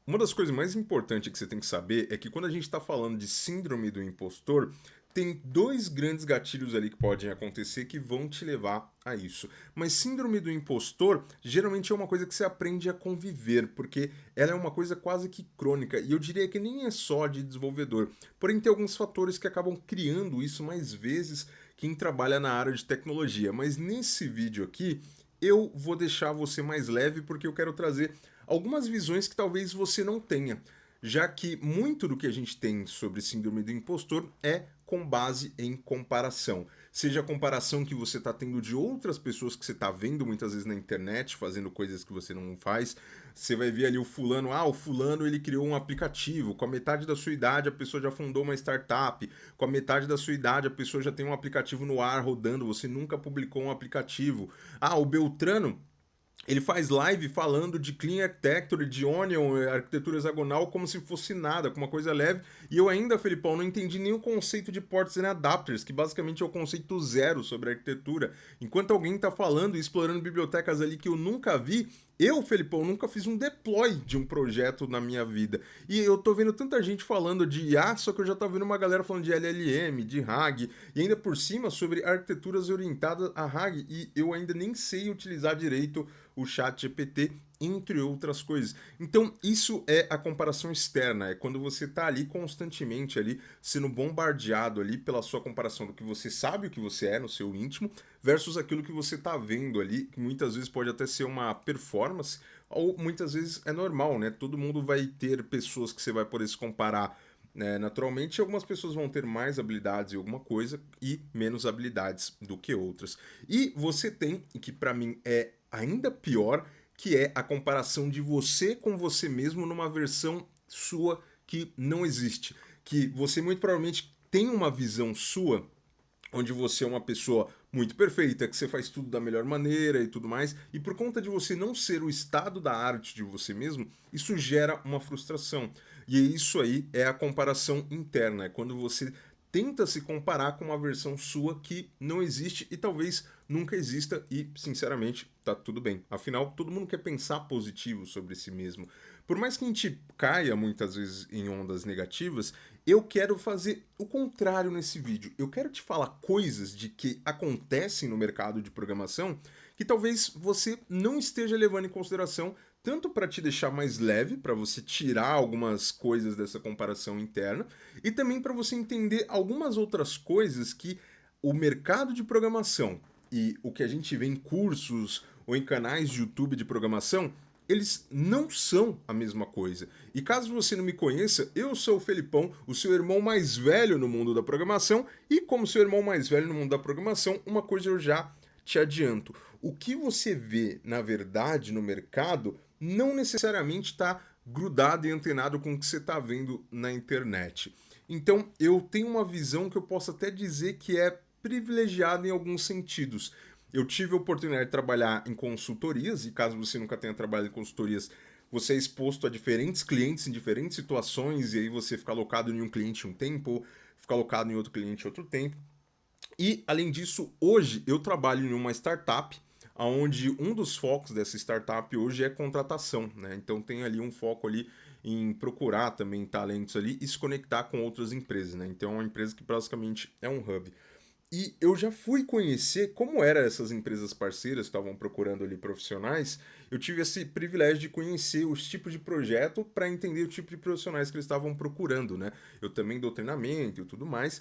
Uma das coisas mais importantes que você tem que saber é que quando a gente está falando de síndrome do impostor, tem dois grandes gatilhos ali que podem acontecer que vão te levar a isso. Mas síndrome do impostor geralmente é uma coisa que você aprende a conviver, porque ela é uma coisa quase que crônica, e eu diria que nem é só de desenvolvedor. Porém, tem alguns fatores que acabam criando isso mais vezes quem trabalha na área de tecnologia. Mas nesse vídeo aqui, eu vou deixar você mais leve porque eu quero trazer algumas visões que talvez você não tenha, já que muito do que a gente tem sobre síndrome do impostor é com base em comparação. Seja a comparação que você está tendo de outras pessoas que você está vendo muitas vezes na internet, fazendo coisas que você não faz. Você vai ver ali o fulano, o fulano ele criou um aplicativo, com a metade da sua idade a pessoa já fundou uma startup, com a metade da sua idade a pessoa já tem um aplicativo no ar rodando, você nunca publicou um aplicativo. O Beltrano ele faz live falando de Clean Architecture, de Onion, arquitetura hexagonal, como se fosse nada, com uma coisa leve. E eu ainda, Felipão, não entendi nem o conceito de ports and adapters, que basicamente é o conceito zero sobre arquitetura. Enquanto alguém está falando e explorando bibliotecas ali que eu nunca vi, eu, Felipão, nunca fiz um deploy de um projeto na minha vida. E eu tô vendo tanta gente falando de IA, só que eu já tô vendo uma galera falando de LLM, de RAG, e ainda por cima sobre arquiteturas orientadas a RAG, e eu ainda nem sei utilizar direito o chat GPT, entre outras coisas. Então, isso é a comparação externa, é quando você está ali constantemente ali sendo bombardeado ali pela sua comparação do que você sabe o que você é no seu íntimo versus aquilo que você está vendo ali, que muitas vezes pode até ser uma performance ou muitas vezes é normal, né? Todo mundo vai ter pessoas que você vai poder se comparar, né? Naturalmente, algumas pessoas vão ter mais habilidades em alguma coisa e menos habilidades do que outras. E você tem, que para mim é ainda pior, que é a comparação de você com você mesmo numa versão sua que não existe. Que você muito provavelmente tem uma visão sua onde você é uma pessoa muito perfeita, que você faz tudo da melhor maneira e tudo mais, e por conta de você não ser o estado da arte de você mesmo, isso gera uma frustração. E isso aí é a comparação interna, é quando você tenta se comparar com uma versão sua que não existe e talvez nunca exista e, sinceramente, tá tudo bem. Afinal, todo mundo quer pensar positivo sobre si mesmo. Por mais que a gente caia muitas vezes em ondas negativas, eu quero fazer o contrário nesse vídeo. Eu quero te falar coisas de que acontecem no mercado de programação que talvez você não esteja levando em consideração, tanto para te deixar mais leve, para você tirar algumas coisas dessa comparação interna, e também para você entender algumas outras coisas que o mercado de programação e o que a gente vê em cursos ou em canais de YouTube de programação, eles não são a mesma coisa. E caso você não me conheça, eu sou o Felipão, o seu irmão mais velho no mundo da programação, e como seu irmão mais velho no mundo da programação, uma coisa eu já te adianto. O que você vê, na verdade, no mercado, não necessariamente está grudado e antenado com o que você está vendo na internet. Então, eu tenho uma visão que eu posso até dizer que é privilegiada em alguns sentidos. Eu tive a oportunidade de trabalhar em consultorias, e caso você nunca tenha trabalhado em consultorias, você é exposto a diferentes clientes em diferentes situações, e aí você fica alocado em um cliente um tempo, fica alocado em outro cliente outro tempo. E, além disso, hoje eu trabalho em uma startup, onde um dos focos dessa startup hoje é contratação, né? Então tem ali um foco ali em procurar também talentos ali e se conectar com outras empresas, né? Então é uma empresa que basicamente é um hub. E eu já fui conhecer como eram essas empresas parceiras que estavam procurando ali profissionais. Eu tive esse privilégio de conhecer os tipos de projeto para entender o tipo de profissionais que eles estavam procurando, né? Eu também dou treinamento e tudo mais.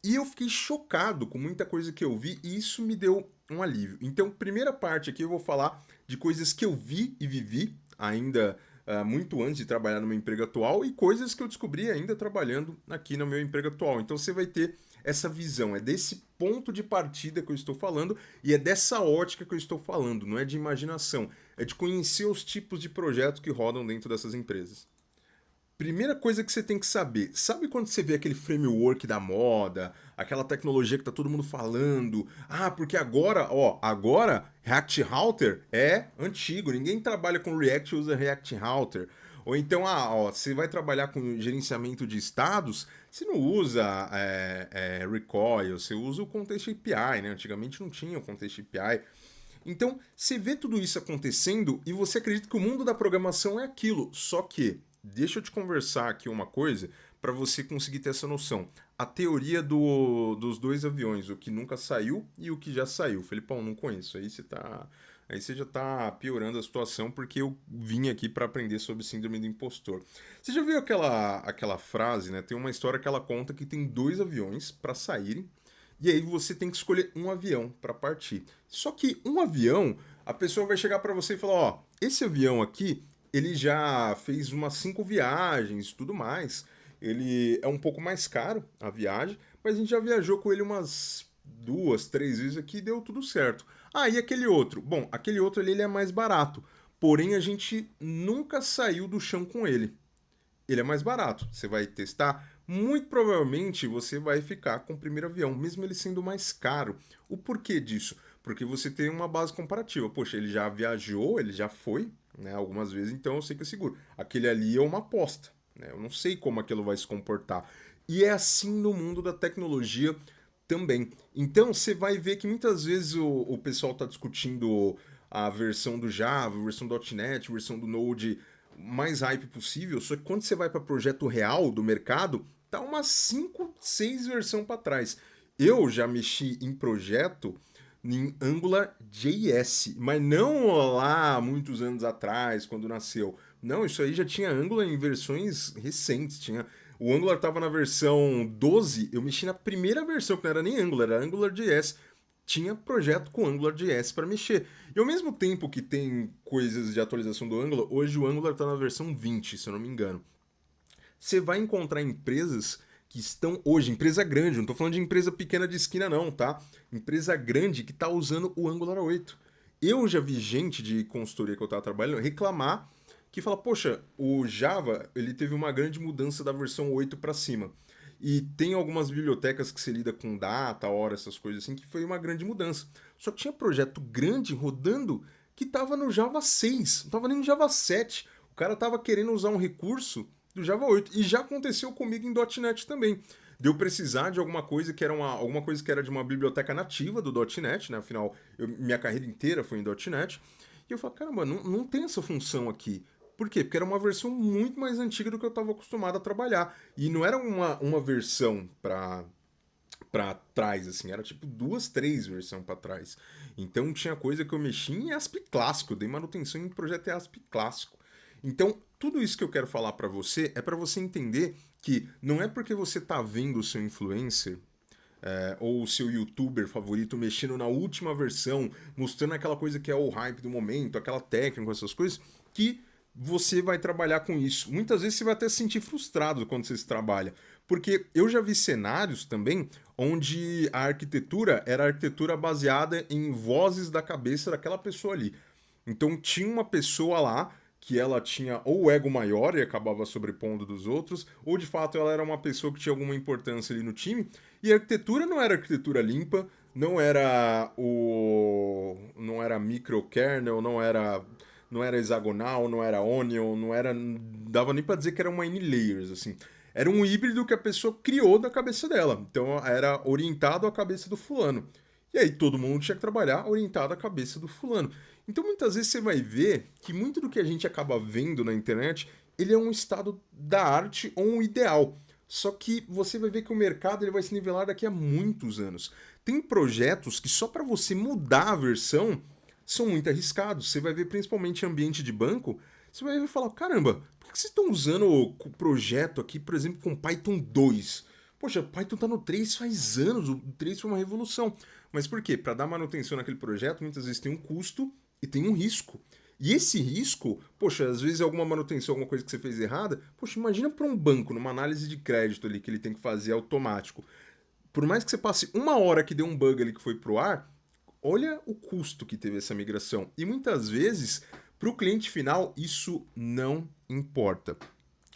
E eu fiquei chocado com muita coisa que eu vi e isso me deu um alívio. Então, primeira parte aqui eu vou falar de coisas que eu vi e vivi ainda muito antes de trabalhar no meu emprego atual e coisas que eu descobri ainda trabalhando aqui no meu emprego atual. Então, você vai ter essa visão, é desse ponto de partida que eu estou falando e é dessa ótica que eu estou falando, não é de imaginação, é de conhecer os tipos de projetos que rodam dentro dessas empresas. Primeira coisa que você tem que saber, sabe quando você vê aquele framework da moda, aquela tecnologia que tá todo mundo falando? Porque agora React Router é antigo, ninguém trabalha com React e usa React Router. Ou então, você vai trabalhar com gerenciamento de estados, você não usa Recoil, você usa o Context API, né? Antigamente não tinha o Context API. Então, você vê tudo isso acontecendo e você acredita que o mundo da programação é aquilo. Só que deixa eu te conversar aqui uma coisa para você conseguir ter essa noção. A teoria dos dois aviões, o que nunca saiu e o que já saiu. Felipão, não conheço. Aí você já tá piorando a situação porque eu vim aqui para aprender sobre síndrome do impostor. Você já viu aquela frase, né? Tem uma história que ela conta que tem dois aviões para saírem e aí você tem que escolher um avião para partir. Só que um avião, a pessoa vai chegar para você e falar, ó, esse avião aqui, ele já fez umas 5 viagens e tudo mais. Ele é um pouco mais caro a viagem, mas a gente já viajou com ele umas 2, 3 vezes aqui e deu tudo certo. Ah, e aquele outro? Bom, aquele outro ali ele é mais barato. Porém, a gente nunca saiu do chão com ele. Ele é mais barato. Você vai testar, muito provavelmente você vai ficar com o primeiro avião, mesmo ele sendo mais caro. O porquê disso? Porque você tem uma base comparativa. Poxa, ele já viajou, ele já foi, né, algumas vezes, então eu sei que é seguro. Aquele ali é uma aposta, né? Eu não sei como aquilo vai se comportar. E é assim no mundo da tecnologia também. Então você vai ver que muitas vezes o pessoal está discutindo a versão do Java, a versão do .NET, a versão do Node mais hype possível, só que quando você vai para projeto real do mercado, tá umas 5, 6 versões para trás. Eu já mexi em projeto em AngularJS, mas não lá muitos anos atrás, quando nasceu. Não, isso aí já tinha Angular em versões recentes. O Angular estava na versão 12, eu mexi na primeira versão, que não era nem Angular, era AngularJS. Tinha projeto com AngularJS para mexer. E ao mesmo tempo que tem coisas de atualização do Angular, hoje o Angular está na versão 20, se eu não me engano. Você vai encontrar empresas que estão hoje, empresa grande, não estou falando de empresa pequena de esquina não, tá? Empresa grande que está usando o Angular 8. Eu já vi gente de consultoria que eu estava trabalhando reclamar que fala, poxa, o Java ele teve uma grande mudança da versão 8 para cima. E tem algumas bibliotecas que se lida com data, hora, essas coisas assim, que foi uma grande mudança. Só que tinha projeto grande rodando que estava no Java 6, não estava nem no Java 7. O cara estava querendo usar um recurso do Java 8. E já aconteceu comigo em .NET também. De eu precisar de alguma coisa que era alguma coisa que era de uma biblioteca nativa do .NET, né? Afinal, minha carreira inteira foi em .NET. E eu falo, caramba, não tem essa função aqui. Por quê? Porque era uma versão muito mais antiga do que eu estava acostumado a trabalhar. E não era uma versão para trás, assim, era tipo 2, 3 versões para trás. Então tinha coisa que eu mexi em ASP clássico, dei manutenção em projeto ASP clássico. Então, tudo isso que eu quero falar para você é para você entender que não é porque você tá vendo o seu influencer ou o seu youtuber favorito mexendo na última versão, mostrando aquela coisa que é o hype do momento, aquela técnica, essas coisas, que você vai trabalhar com isso. Muitas vezes você vai até se sentir frustrado quando você se trabalha. Porque eu já vi cenários também onde a arquitetura era arquitetura baseada em vozes da cabeça daquela pessoa ali. Então tinha uma pessoa lá que ela tinha ou o ego maior e acabava sobrepondo dos outros, ou de fato ela era uma pessoa que tinha alguma importância ali no time, e a arquitetura não era arquitetura limpa, não era microkernel, não era hexagonal, não era onion, não era dava nem para dizer que era uma n-layers assim. Era um híbrido que a pessoa criou da cabeça dela. Então era orientado à cabeça do fulano. E aí todo mundo tinha que trabalhar orientado à cabeça do fulano. Então muitas vezes você vai ver que muito do que a gente acaba vendo na internet, ele é um estado da arte ou um ideal. Só que você vai ver que o mercado ele vai se nivelar daqui a muitos anos. Tem projetos que só para você mudar a versão são muito arriscados. Você vai ver principalmente em ambiente de banco, você vai ver e falar, caramba, por que vocês estão usando o projeto aqui, por exemplo, com Python 2? Poxa, Python tá no 3 faz anos, o 3 foi uma revolução. Mas por quê? Para dar manutenção naquele projeto, muitas vezes tem um custo e tem um risco. E esse risco, poxa, às vezes é alguma manutenção, alguma coisa que você fez errada, poxa, imagina para um banco, numa análise de crédito ali que ele tem que fazer automático. Por mais que você passe 1 hora que deu um bug ali que foi pro ar, olha o custo que teve essa migração. E muitas vezes, para o cliente final, isso não importa.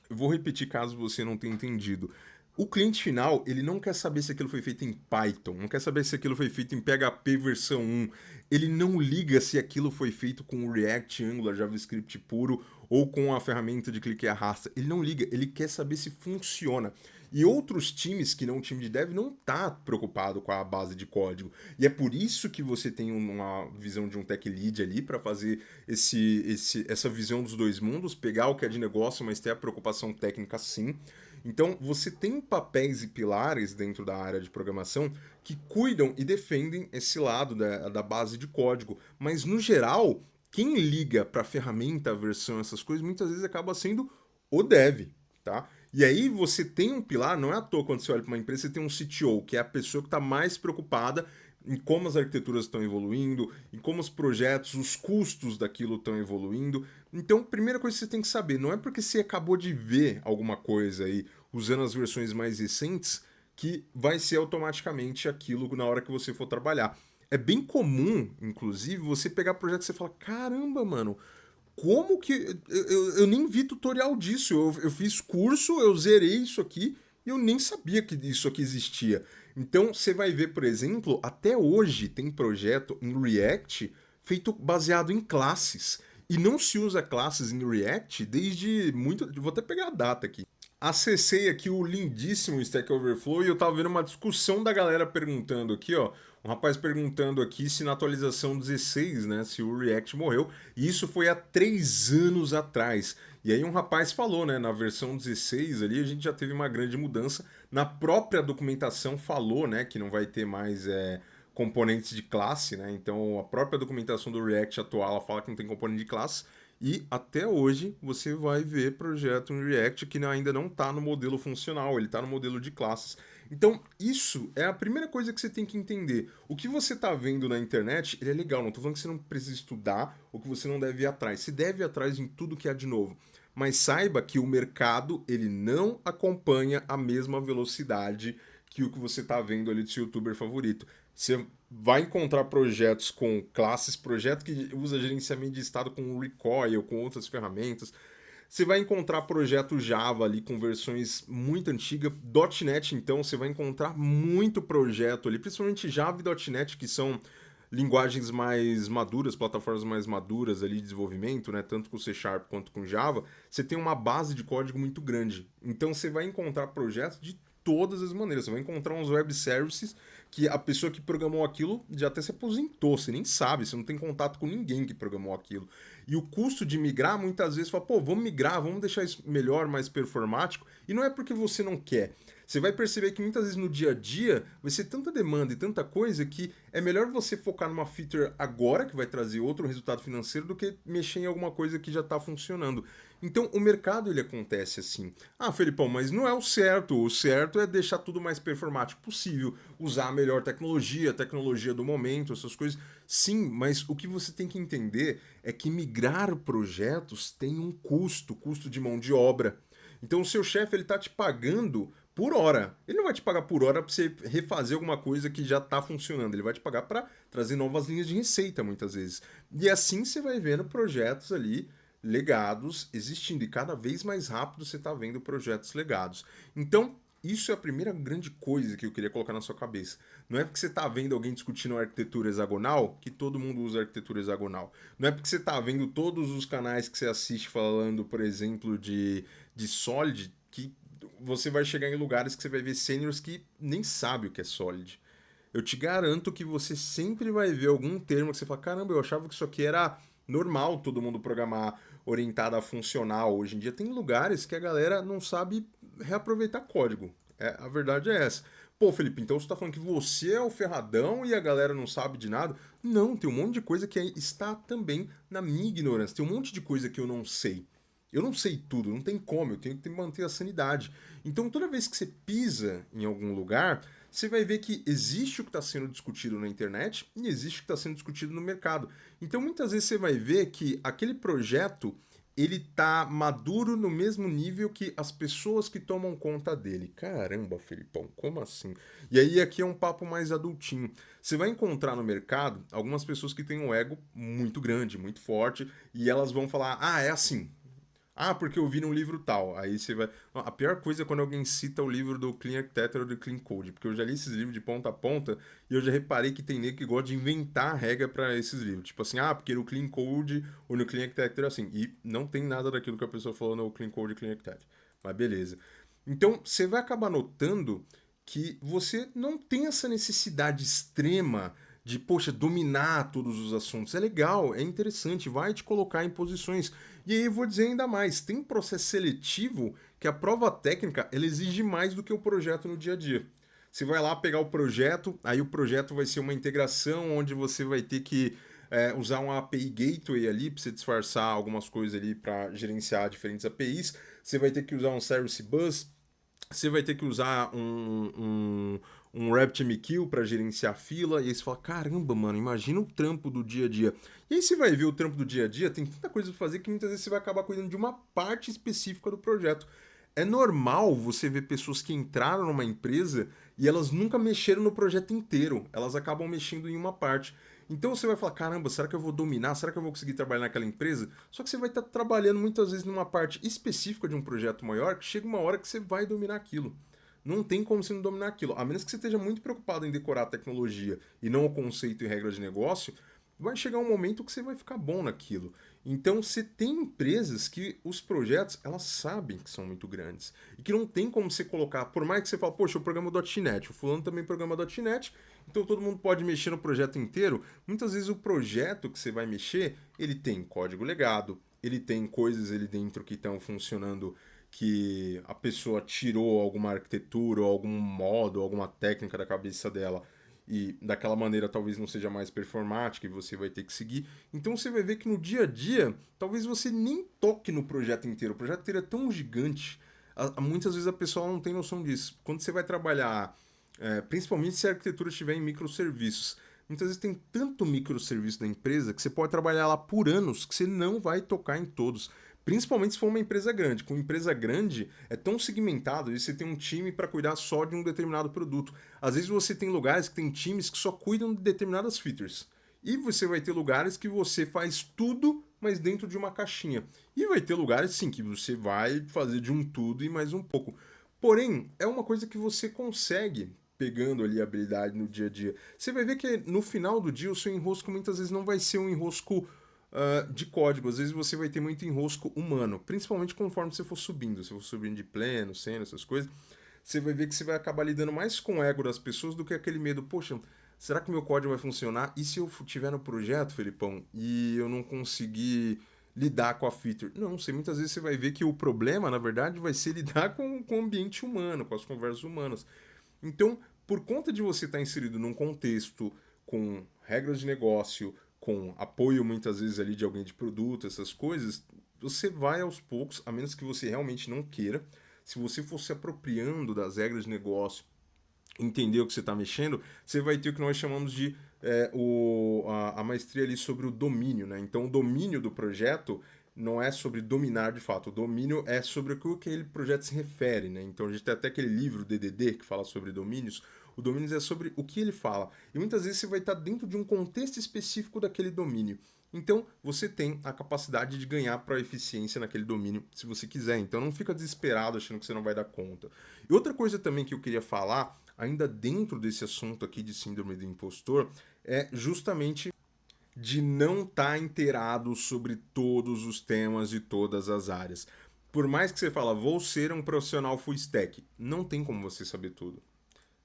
Eu vou repetir caso você não tenha entendido. O cliente final, ele não quer saber se aquilo foi feito em Python, não quer saber se aquilo foi feito em PHP versão 1. Ele não liga se aquilo foi feito com React, Angular, JavaScript puro ou com a ferramenta de clique e arrasta. Ele não liga, ele quer saber se funciona. E outros times que não o time de dev não tá preocupado com a base de código. E é por isso que você tem uma visão de um tech lead ali para fazer essa visão dos dois mundos, pegar o que é de negócio, mas ter a preocupação técnica sim. Então, você tem papéis e pilares dentro da área de programação que cuidam e defendem esse lado da base de código. Mas, no geral, quem liga para a ferramenta, a versão, essas coisas, muitas vezes acaba sendo o dev, tá? E aí você tem um pilar, não é à toa quando você olha para uma empresa, você tem um CTO, que é a pessoa que está mais preocupada em como as arquiteturas estão evoluindo, em como os projetos, os custos daquilo estão evoluindo. Então, primeira coisa que você tem que saber, não é porque você acabou de ver alguma coisa aí usando as versões mais recentes que vai ser automaticamente aquilo na hora que você for trabalhar. É bem comum, inclusive, você pegar projetos e você fala, caramba, mano, como que. Eu nem vi tutorial disso. Eu fiz curso, eu zerei isso aqui e eu nem sabia que isso aqui existia. Então você vai ver, por exemplo, até hoje tem projeto em React feito baseado em classes. E não se usa classes em React desde muito. Vou até pegar a data aqui. Acessei aqui o lindíssimo Stack Overflow e eu tava vendo uma discussão da galera perguntando aqui, ó. Um rapaz perguntando aqui se na atualização 16, né, se o React morreu. E isso foi há 3 anos atrás. E aí um rapaz falou, né, na versão 16 ali a gente já teve uma grande mudança. Na própria documentação falou, né, que não vai ter mais componentes de classe, né? Então a própria documentação do React atual ela fala que não tem componente de classe. E até hoje você vai ver projeto em React que ainda não está no modelo funcional, ele está no modelo de classes. Então, isso é a primeira coisa que você tem que entender. O que você está vendo na internet, ele é legal, não estou falando que você não precisa estudar ou que você não deve ir atrás. Você deve ir atrás em tudo que há de novo. Mas saiba que o mercado, ele não acompanha a mesma velocidade que o que você está vendo ali do seu youtuber favorito. Você vai encontrar projetos com classes, projeto que usa gerenciamento de estado com Recoil, com outras ferramentas. Você vai encontrar projeto Java ali com versões muito antigas. .NET, então, você vai encontrar muito projeto ali, principalmente Java e .NET, que são linguagens mais maduras, plataformas mais maduras ali de desenvolvimento, né, tanto com C Sharp quanto com Java, você tem uma base de código muito grande. Então você vai encontrar projetos de todas as maneiras. Você vai encontrar uns web services que a pessoa que programou aquilo já até se aposentou, você nem sabe, você não tem contato com ninguém que programou aquilo. E o custo de migrar, muitas vezes, fala, pô, vamos migrar, vamos deixar isso melhor, mais performático. E não é porque você não quer. Você vai perceber que muitas vezes no dia a dia vai ser tanta demanda e tanta coisa que é melhor você focar numa feature agora, que vai trazer outro resultado financeiro, do que mexer em alguma coisa que já está funcionando. Então o mercado ele acontece assim. Ah, Felipão, mas não é o certo. O certo é deixar tudo mais performático possível, usar a melhor tecnologia, a tecnologia do momento, essas coisas. Sim, mas o que você tem que entender é que migrar projetos tem um custo, custo de mão de obra. Então o seu chefe ele tá te pagando por hora. Ele não vai te pagar por hora para você refazer alguma coisa que já está funcionando. Ele vai te pagar para trazer novas linhas de receita muitas vezes. E assim você vai vendo projetos ali legados existindo e cada vez mais rápido você está vendo projetos legados. Então isso é a primeira grande coisa que eu queria colocar na sua cabeça. Não é porque você está vendo alguém discutindo arquitetura hexagonal que todo mundo usa arquitetura hexagonal. Não é porque você está vendo todos os canais que você assiste falando, por exemplo, de Solid, que você vai chegar em lugares que você vai ver seniors que nem sabe o que é Solid. Eu te garanto que você sempre vai ver algum termo que você fala, caramba, eu achava que isso aqui era normal todo mundo programar orientado a funcional. Hoje em dia tem lugares que a galera não sabe reaproveitar código. A verdade é essa. Pô, Felipe, então você tá falando que você é o ferradão e a galera não sabe de nada? Não, tem um monte de coisa que está também na minha ignorância. Tem um monte de coisa que eu não sei. Eu não sei tudo, não tem como, eu tenho que manter a sanidade. Então, toda vez que você pisa em algum lugar, você vai ver que existe o que está sendo discutido na internet e existe o que está sendo discutido no mercado. Então, muitas vezes você vai ver que aquele projeto ele tá maduro no mesmo nível que as pessoas que tomam conta dele. Caramba, Felipão, como assim? E aí aqui é um papo mais adultinho. Você vai encontrar no mercado algumas pessoas que têm um ego muito grande, muito forte, e elas vão falar: "Ah, é assim. Ah, porque eu vi num livro tal. Aí você vai. A pior coisa é quando alguém cita o livro do Clean Architecture ou do Clean Code, porque eu já li esses livros de ponta a ponta e eu já reparei que tem nego que gosta de inventar regra para esses livros. Tipo assim, ah, porque no Clean Code ou no Clean Architecture é assim. E não tem nada daquilo que a pessoa falou no Clean Code e Clean Architecture. Mas beleza. Então, você vai acabar notando que você não tem essa necessidade extrema de, poxa, dominar todos os assuntos. É legal, é interessante, vai te colocar em posições. E aí eu vou dizer ainda mais, tem processo seletivo que a prova técnica ela exige mais do que o projeto no dia a dia. Você vai lá pegar o projeto, aí o projeto vai ser uma integração onde você vai ter que usar uma API Gateway ali para você disfarçar algumas coisas ali para gerenciar diferentes APIs. Você vai ter que usar um Service Bus, você vai ter que usar um RabbitMQ para gerenciar a fila, e aí você fala, caramba, mano, imagina o trampo do dia a dia. E aí você vai ver o trampo do dia a dia, tem tanta coisa pra fazer que muitas vezes você vai acabar cuidando de uma parte específica do projeto. É normal você ver pessoas que entraram numa empresa e elas nunca mexeram no projeto inteiro, elas acabam mexendo em uma parte. Então você vai falar, caramba, será que eu vou dominar? Será que eu vou conseguir trabalhar naquela empresa? Só que você vai estar trabalhando muitas vezes numa parte específica de um projeto maior, que chega uma hora que você vai dominar aquilo. Não tem como você não dominar aquilo. A menos que você esteja muito preocupado em decorar a tecnologia e não o conceito e regra de negócio, vai chegar um momento que você vai ficar bom naquilo. Então você tem empresas que os projetos elas sabem que são muito grandes e que não tem como você colocar, por mais que você fale, poxa, eu programo .NET, o fulano também programa .NET, então todo mundo pode mexer no projeto inteiro. Muitas vezes o projeto que você vai mexer, ele tem código legado, ele tem coisas ali dentro que estão funcionando que a pessoa tirou alguma arquitetura, ou algum modo, alguma técnica da cabeça dela e daquela maneira talvez não seja mais performática e você vai ter que seguir. Então você vai ver que no dia a dia, talvez você nem toque no projeto inteiro. O projeto inteiro é tão gigante, muitas vezes a pessoa não tem noção disso. Quando você vai trabalhar, principalmente se a arquitetura estiver em microserviços, muitas vezes tem tanto microserviço da empresa que você pode trabalhar lá por anos que você não vai tocar em todos. Principalmente se for uma empresa grande. Com uma empresa grande é tão segmentado e você tem um time para cuidar só de um determinado produto. Às vezes você tem lugares que tem times que só cuidam de determinadas features. E você vai ter lugares que você faz tudo, mas dentro de uma caixinha. E vai ter lugares, sim, que você vai fazer de um tudo e mais um pouco. Porém, é uma coisa que você consegue pegando ali a habilidade no dia a dia. Você vai ver que no final do dia o seu enrosco muitas vezes não vai ser um enrosco de código. Às vezes você vai ter muito enrosco humano, principalmente conforme você for subindo. Se for subindo de pleno, seno, essas coisas, você vai ver que você vai acabar lidando mais com o ego das pessoas do que aquele medo. Poxa, será que meu código vai funcionar? E se eu tiver no projeto, Felipão, e eu não conseguir lidar com a feature? Não sei, muitas vezes você vai ver que o problema, na verdade, vai ser lidar com o ambiente humano, com as conversas humanas. Então, por conta de você estar inserido num contexto com regras de negócio, com apoio muitas vezes ali de alguém de produto, essas coisas, você vai aos poucos, a menos que você realmente não queira, se você for se apropriando das regras de negócio, entender o que você está mexendo, você vai ter o que nós chamamos de a maestria ali sobre o domínio, né? Então, o domínio do projeto não é sobre dominar de fato, o domínio é sobre o que aquele projeto se refere, né? Então, a gente tem até aquele livro, DDD, que fala sobre domínios. O domínio é sobre o que ele fala. E muitas vezes você vai estar dentro de um contexto específico daquele domínio. Então, você tem a capacidade de ganhar para eficiência naquele domínio, se você quiser. Então, não fica desesperado achando que você não vai dar conta. E outra coisa também que eu queria falar, ainda dentro desse assunto aqui de síndrome do impostor, é justamente de não estar inteirado sobre todos os temas de todas as áreas. Por mais que você fala, vou ser um profissional full stack, não tem como você saber tudo.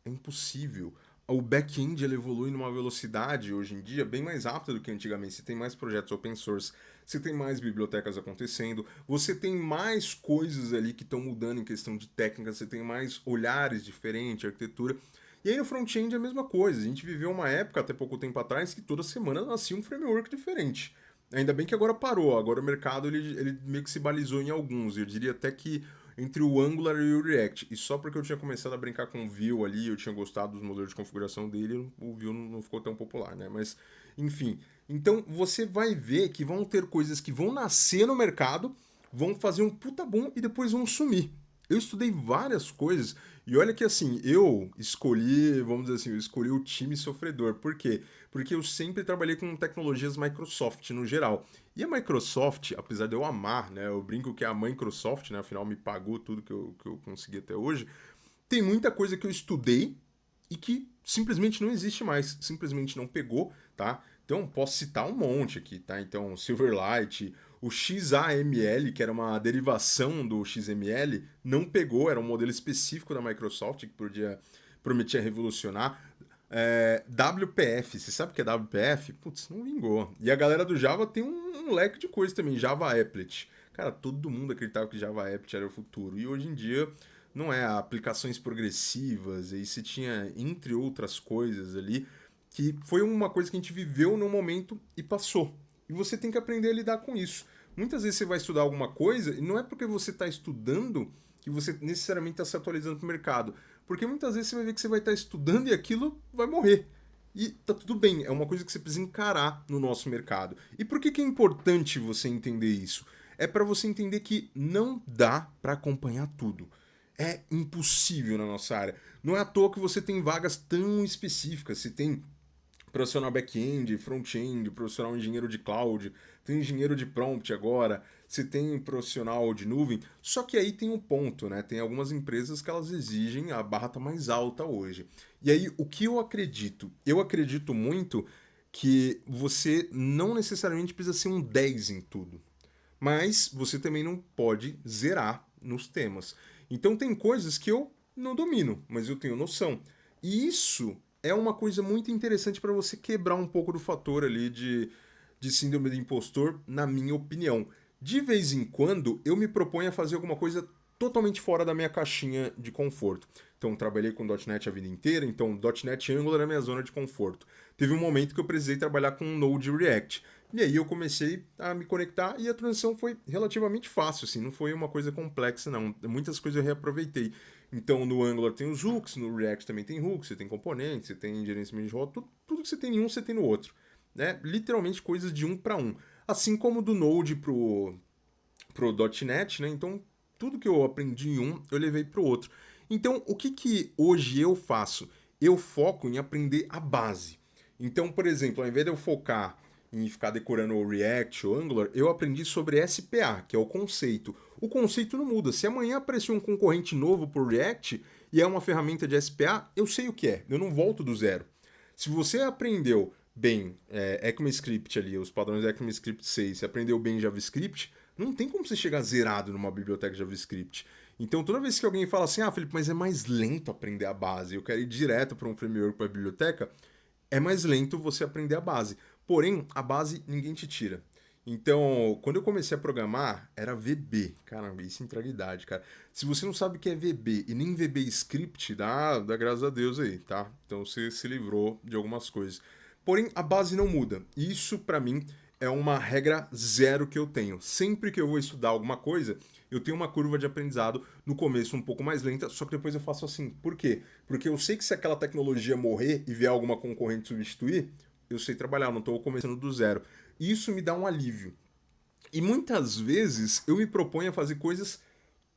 É impossível. O back-end ele evolui numa velocidade hoje em dia bem mais rápida do que antigamente. Você tem mais projetos open source, você tem mais bibliotecas acontecendo, você tem mais coisas ali que estão mudando em questão de técnica, você tem mais olhares diferentes, arquitetura. E aí no front-end é a mesma coisa. A gente viveu uma época, até pouco tempo atrás, que toda semana nascia um framework diferente. Ainda bem que agora parou. Agora o mercado ele meio que se balizou em alguns. Eu diria até que entre o Angular e o React. E só porque eu tinha começado a brincar com o Vue ali, eu tinha gostado dos modelos de configuração dele, o Vue não ficou tão popular, né? Mas, enfim. Então, você vai ver que vão ter coisas que vão nascer no mercado, vão fazer um puta boom e depois vão sumir. Eu estudei várias coisas e olha que assim, eu escolhi, vamos dizer assim, eu escolhi o time sofredor. Por quê? Porque eu sempre trabalhei com tecnologias Microsoft no geral. E a Microsoft, apesar de eu amar, né, eu brinco que é a Microsoft, né, afinal me pagou tudo que eu consegui até hoje, tem muita coisa que eu estudei e que simplesmente não existe mais, simplesmente não pegou, tá? Então, posso citar um monte aqui, tá? Então, Silverlight, o XAML, que era uma derivação do XML, não pegou, era um modelo específico da Microsoft que prometia revolucionar. WPF, você sabe o que é WPF? Putz, não vingou. E a galera do Java tem um leque de coisa também, Java Applet. Cara, todo mundo acreditava que Java Applet era o futuro. E hoje em dia não é, aplicações progressivas, e se tinha, entre outras coisas ali, que foi uma coisa que a gente viveu no momento e passou. E você tem que aprender a lidar com isso. Muitas vezes você vai estudar alguma coisa e não é porque você está estudando que você necessariamente está se atualizando para o mercado. Porque muitas vezes você vai ver que você vai estar estudando e aquilo vai morrer. E tá tudo bem, é uma coisa que você precisa encarar no nosso mercado. E por que é importante você entender isso? É para você entender que não dá para acompanhar tudo. É impossível na nossa área. Não é à toa que você tem vagas tão específicas. Você tem profissional back-end, front-end, profissional engenheiro de cloud, tem engenheiro de prompt agora, você tem profissional de nuvem. Só que aí tem um ponto, né? Tem algumas empresas que elas exigem, a barra tá mais alta hoje. E aí, o que eu acredito? Eu acredito muito que você não necessariamente precisa ser um 10 em tudo, mas você também não pode zerar nos temas. Então tem coisas que eu não domino, mas eu tenho noção. E isso é uma coisa muito interessante para você quebrar um pouco do fator ali de síndrome do impostor, na minha opinião. De vez em quando, eu me proponho a fazer alguma coisa totalmente fora da minha caixinha de conforto. Então, trabalhei com .NET a vida inteira, então .NET Angular é a minha zona de conforto. Teve um momento que eu precisei trabalhar com Node e React. E aí eu comecei a me conectar e a transição foi relativamente fácil, assim, não foi uma coisa complexa, não. Muitas coisas eu reaproveitei. Então, no Angular tem os hooks, no React também tem hooks, você tem componentes, você tem gerenciamento de rota, tudo que você tem em um, você tem no outro. Né? Literalmente coisas de um para um. Assim como do Node pro .NET, né? Então, tudo que eu aprendi em um, eu levei pro outro. Então, o que que hoje eu faço? Eu foco em aprender a base. Então, por exemplo, ao invés de eu focar em ficar decorando o React ou Angular, eu aprendi sobre SPA, que é o conceito. O conceito não muda. Se amanhã aparecer um concorrente novo por React e é uma ferramenta de SPA, eu sei o que é. Eu não volto do zero. Se você aprendeu bem ECMAScript ali, os padrões ECMAScript 6, você aprendeu bem JavaScript, não tem como você chegar zerado numa biblioteca JavaScript. Então, toda vez que alguém fala assim, ah, Felipe, mas é mais lento aprender a base, eu quero ir direto para um framework, para a biblioteca, é mais lento você aprender a base. Porém, a base ninguém te tira. Então, quando eu comecei a programar, era VB. Caramba, isso entrega idade, cara. Se você não sabe o que é VB e nem VB script, dá graças a Deus aí, tá? Então você se livrou de algumas coisas. Porém, a base não muda. Isso, pra mim, é uma regra zero que eu tenho. Sempre que eu vou estudar alguma coisa, eu tenho uma curva de aprendizado no começo um pouco mais lenta, só que depois eu faço assim. Por quê? Porque eu sei que se aquela tecnologia morrer e vier alguma concorrente substituir, eu sei trabalhar, eu não estou começando do zero. Isso me dá um alívio. E muitas vezes eu me proponho a fazer coisas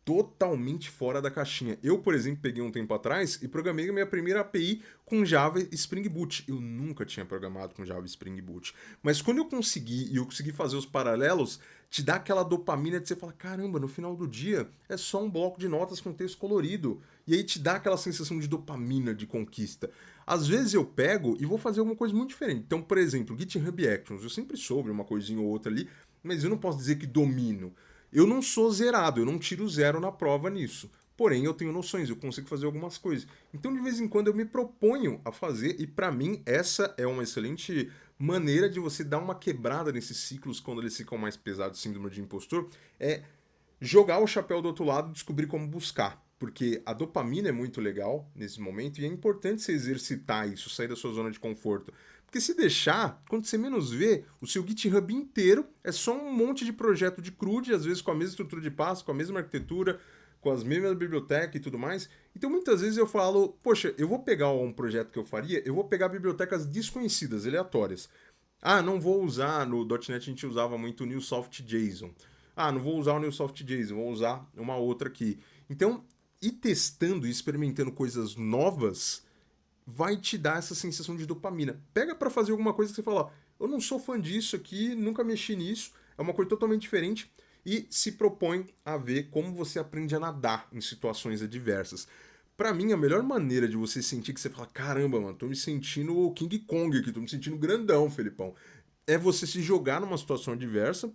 totalmente fora da caixinha. Eu, por exemplo, peguei um tempo atrás e programei a minha primeira API com Java Spring Boot. Eu nunca tinha programado com Java Spring Boot. Mas quando eu consegui e eu consegui fazer os paralelos, te dá aquela dopamina de você falar, caramba, no final do dia é só um bloco de notas com texto colorido. E aí te dá aquela sensação de dopamina, de conquista. Às vezes eu pego e vou fazer alguma coisa muito diferente. Então, por exemplo, GitHub Actions. Eu sempre soube uma coisinha ou outra ali, mas eu não posso dizer que domino. Eu não sou zerado, eu não tiro zero na prova nisso. Porém, eu tenho noções, eu consigo fazer algumas coisas. Então, de vez em quando, eu me proponho a fazer, e para mim, essa é uma excelente maneira de você dar uma quebrada nesses ciclos quando eles ficam mais pesados, síndrome de impostor, é jogar o chapéu do outro lado e descobrir como buscar. Porque a dopamina é muito legal nesse momento e é importante você exercitar isso, sair da sua zona de conforto. Porque se deixar, quando você menos vê, o seu GitHub inteiro é só um monte de projeto de CRUD, às vezes com a mesma estrutura de passo, com a mesma arquitetura, com as mesmas bibliotecas e tudo mais. Então muitas vezes eu falo, poxa, eu vou pegar um projeto que eu faria, eu vou pegar bibliotecas desconhecidas, aleatórias. Ah, não vou usar, no .NET a gente usava muito o NewSoft JSON. Ah, não vou usar o Newsoft.json, vou usar uma outra aqui. Então, ir testando e experimentando coisas novas vai te dar essa sensação de dopamina. Pega pra fazer alguma coisa que você fala, ó, eu não sou fã disso aqui, nunca mexi nisso, é uma coisa totalmente diferente e se propõe a ver como você aprende a nadar em situações adversas. Pra mim, a melhor maneira de você sentir que você fala, caramba, mano, tô me sentindo o King Kong aqui, tô me sentindo grandão, Felipão, é você se jogar numa situação adversa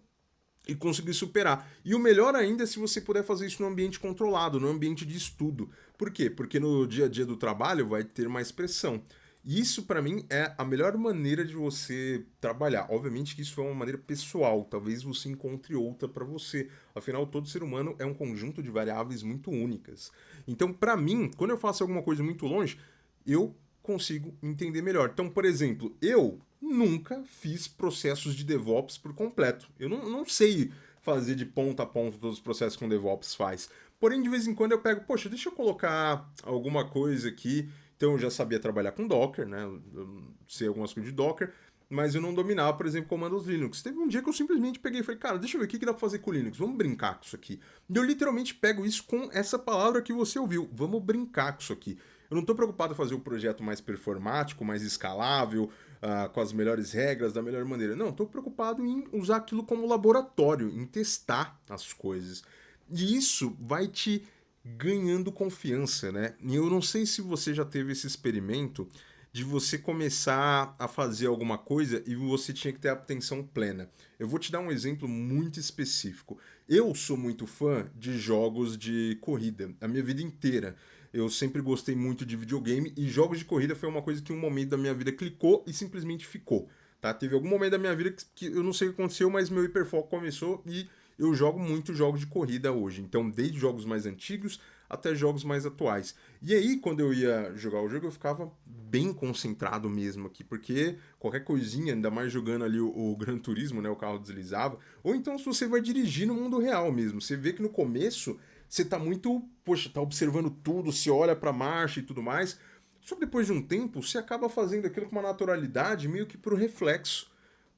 e conseguir superar. E o melhor ainda é se você puder fazer isso num ambiente controlado, num ambiente de estudo. Por quê? Porque no dia a dia do trabalho vai ter mais pressão. E isso, para mim, é a melhor maneira de você trabalhar. Obviamente que isso foi uma maneira pessoal, talvez você encontre outra para você. Afinal, todo ser humano é um conjunto de variáveis muito únicas. Então, para mim, quando eu faço alguma coisa muito longe, eu consigo entender melhor. Então, por exemplo, eu nunca fiz processos de DevOps por completo. Eu não sei fazer de ponta a ponta todos os processos que um DevOps faz. Porém, de vez em quando eu pego, poxa, deixa eu colocar alguma coisa aqui. Então, eu já sabia trabalhar com Docker, né? Eu sei algumas coisas de Docker, mas eu não dominava, por exemplo, comandos Linux. Teve um dia que eu simplesmente peguei e falei, cara, deixa eu ver o que dá pra fazer com o Linux, vamos brincar com isso aqui. E eu literalmente pego isso com essa palavra que você ouviu, vamos brincar com isso aqui. Eu não estou preocupado em fazer o projeto mais performático, mais escalável, com as melhores regras, da melhor maneira. Não, estou preocupado em usar aquilo como laboratório, em testar as coisas. E isso vai te ganhando confiança, né? E eu não sei se você já teve esse experimento de você começar a fazer alguma coisa e você tinha que ter atenção plena. Eu vou te dar um exemplo muito específico. Eu sou muito fã de jogos de corrida, a minha vida inteira. Eu sempre gostei muito de videogame e jogos de corrida foi uma coisa que um momento da minha vida clicou e simplesmente ficou. Tá? Teve algum momento da minha vida que eu não sei o que aconteceu, mas meu hiperfoco começou e eu jogo muito jogos de corrida hoje. Então, desde jogos mais antigos até jogos mais atuais. E aí, quando eu ia jogar o jogo, eu ficava bem concentrado mesmo aqui, porque qualquer coisinha, ainda mais jogando ali o Gran Turismo, né, o carro deslizava, ou então se você vai dirigir no mundo real mesmo, você vê que no começo você tá muito, poxa, tá observando tudo, se olha pra marcha e tudo mais, só que depois de um tempo, você acaba fazendo aquilo com uma naturalidade meio que por reflexo.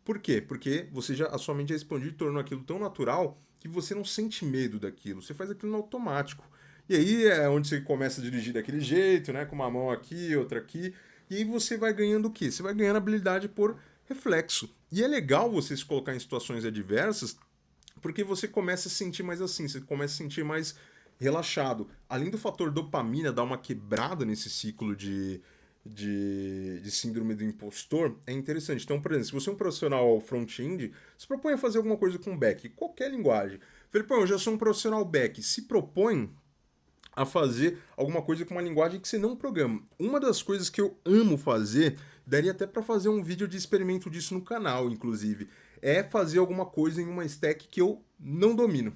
Por quê? Porque a sua mente já expandiu e tornou aquilo tão natural que você não sente medo daquilo, você faz aquilo no automático. E aí é onde você começa a dirigir daquele jeito, né? Com uma mão aqui, outra aqui. E aí você vai ganhando o quê? Você vai ganhando habilidade por reflexo. E é legal você se colocar em situações adversas, porque você começa a sentir mais assim, você começa a sentir mais relaxado. Além do fator dopamina dar uma quebrada nesse ciclo de síndrome do impostor, é interessante. Então, por exemplo, se você é um profissional front-end, se propõe a fazer alguma coisa com back, qualquer linguagem. Felipão, eu já sou um profissional back. Se propõe a fazer alguma coisa com uma linguagem que você não programa. Uma das coisas que eu amo fazer, daria até para fazer um vídeo de experimento disso no canal, inclusive, é fazer alguma coisa em uma stack que eu não domino.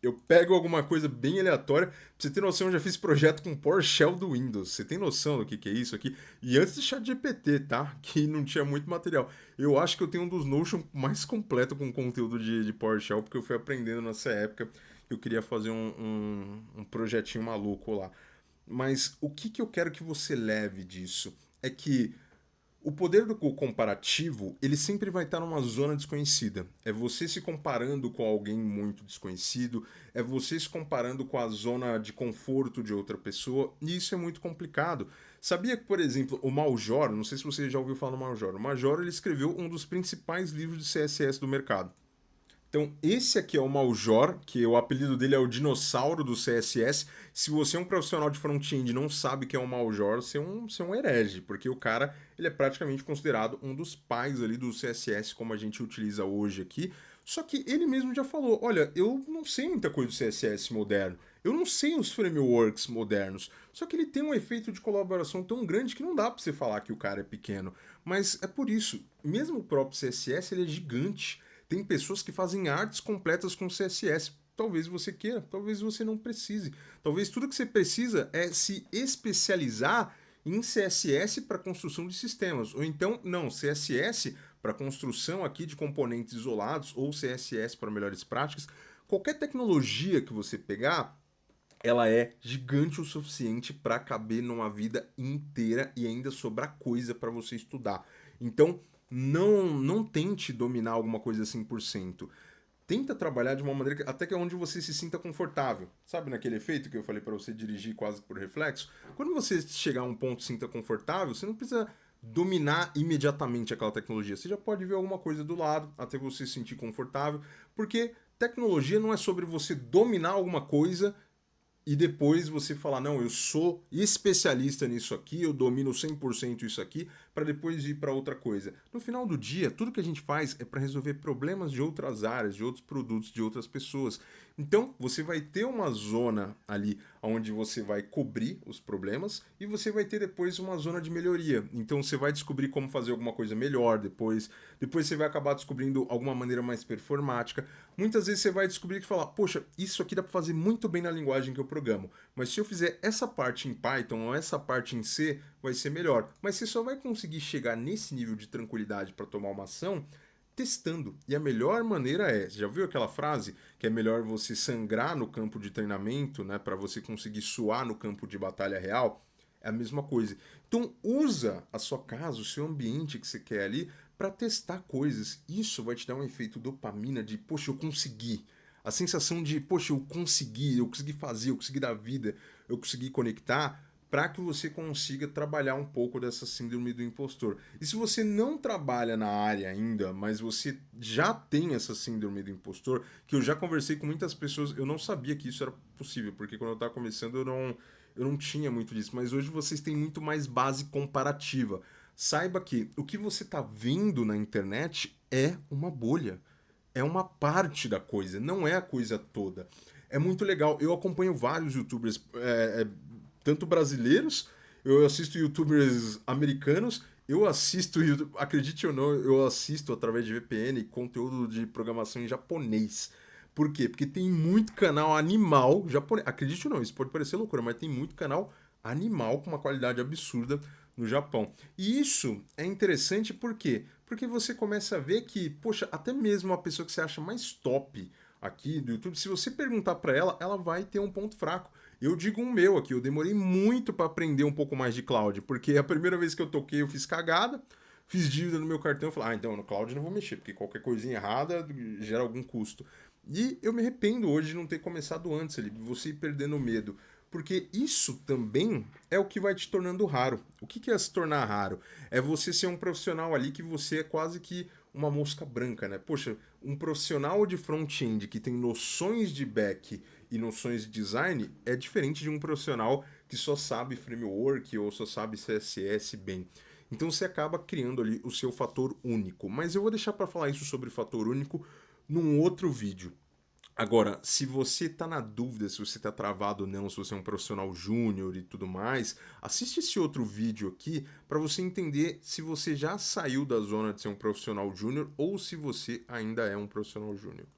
Eu pego alguma coisa bem aleatória. Pra você ter noção, eu já fiz projeto com PowerShell do Windows. Você tem noção do que é isso aqui? E antes de ChatGPT, tá? Que não tinha muito material. Eu acho que eu tenho um dos Notion mais completo com conteúdo de PowerShell, porque eu fui aprendendo nessa época. Eu queria fazer um projetinho maluco lá. Mas o que eu quero que você leve disso é que o poder do comparativo, ele sempre vai estar numa zona desconhecida. É você se comparando com alguém muito desconhecido, é você se comparando com a zona de conforto de outra pessoa, e isso é muito complicado. Sabia que, por exemplo, o Major, não sei se você já ouviu falar do Major, o Major ele escreveu um dos principais livros de CSS do mercado. Então, esse aqui é o Maljor, que o apelido dele é o dinossauro do CSS. Se você é um profissional de front-end e não sabe que é o Maljor, você é um herege, porque o cara ele é praticamente considerado um dos pais ali do CSS, como a gente utiliza hoje aqui. Só que ele mesmo já falou: olha, eu não sei muita coisa do CSS moderno, eu não sei os frameworks modernos. Só que ele tem um efeito de colaboração tão grande que não dá para você falar que o cara é pequeno. Mas é por isso, mesmo o próprio CSS ele é gigante. Tem pessoas que fazem artes completas com CSS. Talvez você queira, talvez você não precise. Talvez tudo que você precisa é se especializar em CSS para construção de sistemas. Ou então, não, CSS para construção aqui de componentes isolados ou CSS para melhores práticas. Qualquer tecnologia que você pegar, ela é gigante o suficiente para caber numa vida inteira e ainda sobrar coisa para você estudar. Então, não tente dominar alguma coisa 100%. tenta trabalhar de uma maneira até que é onde você se sinta confortável. Sabe naquele efeito que eu falei para você dirigir quase por reflexo? Quando você chegar a um ponto se sinta confortável, você não precisa dominar imediatamente aquela tecnologia. Você já pode ver alguma coisa do lado até você se sentir confortável, porque tecnologia não é sobre você dominar alguma coisa e depois você falar, não, eu sou especialista nisso aqui, eu domino 100% isso aqui, para depois ir para outra coisa. No final do dia, tudo que a gente faz é para resolver problemas de outras áreas, de outros produtos, de outras pessoas. Então, você vai ter uma zona ali onde você vai cobrir os problemas e você vai ter depois uma zona de melhoria. Então, você vai descobrir como fazer alguma coisa melhor depois você vai acabar descobrindo alguma maneira mais performática. Muitas vezes você vai descobrir que falar, poxa, isso aqui dá para fazer muito bem na linguagem que eu programo, mas se eu fizer essa parte em Python ou essa parte em C, vai ser melhor. Mas você só vai conseguir chegar nesse nível de tranquilidade para tomar uma ação testando. E a melhor maneira é, já viu aquela frase que é melhor você sangrar no campo de treinamento, né, para você conseguir suar no campo de batalha real? É a mesma coisa. Então usa a sua casa, o seu ambiente que você quer ali para testar coisas. Isso vai te dar um efeito dopamina de, poxa, eu consegui. A sensação de, poxa, eu consegui fazer, eu consegui dar vida, eu consegui conectar, para que você consiga trabalhar um pouco dessa síndrome do impostor. E se você não trabalha na área ainda, mas você já tem essa síndrome do impostor, que eu já conversei com muitas pessoas, eu não sabia que isso era possível, porque quando eu estava começando eu não tinha muito disso, mas hoje vocês têm muito mais base comparativa. Saiba que o que você está vendo na internet é uma bolha. É uma parte da coisa, não é a coisa toda. É muito legal. Eu acompanho vários youtubers, tanto brasileiros, eu assisto youtubers americanos, eu assisto, acredite ou não, eu assisto através de VPN conteúdo de programação em japonês. Por quê? Porque tem muito canal animal japonês. Acredite ou não, isso pode parecer loucura, mas tem muito canal animal com uma qualidade absurda no Japão. E isso é interessante por quê? Porque você começa a ver que, poxa, até mesmo a pessoa que você acha mais top aqui do YouTube, se você perguntar para ela, ela vai ter um ponto fraco. Eu digo um meu aqui, eu demorei muito para aprender um pouco mais de cloud, porque a primeira vez que eu toquei eu fiz cagada, fiz dívida no meu cartão, eu falei, então no cloud eu não vou mexer, porque qualquer coisinha errada gera algum custo. E eu me arrependo hoje de não ter começado antes ali, você ir perdendo medo. Porque isso também é o que vai te tornando raro. O que é se tornar raro? É você ser um profissional ali que você é quase que uma mosca branca, né? Poxa, um profissional de front-end que tem noções de back e noções de design é diferente de um profissional que só sabe framework ou só sabe CSS bem. Então você acaba criando ali o seu fator único. Mas eu vou deixar para falar isso sobre fator único num outro vídeo. Agora, se você tá na dúvida se você tá travado ou não, se você é um profissional júnior e tudo mais, assiste esse outro vídeo aqui para você entender se você já saiu da zona de ser um profissional júnior ou se você ainda é um profissional júnior.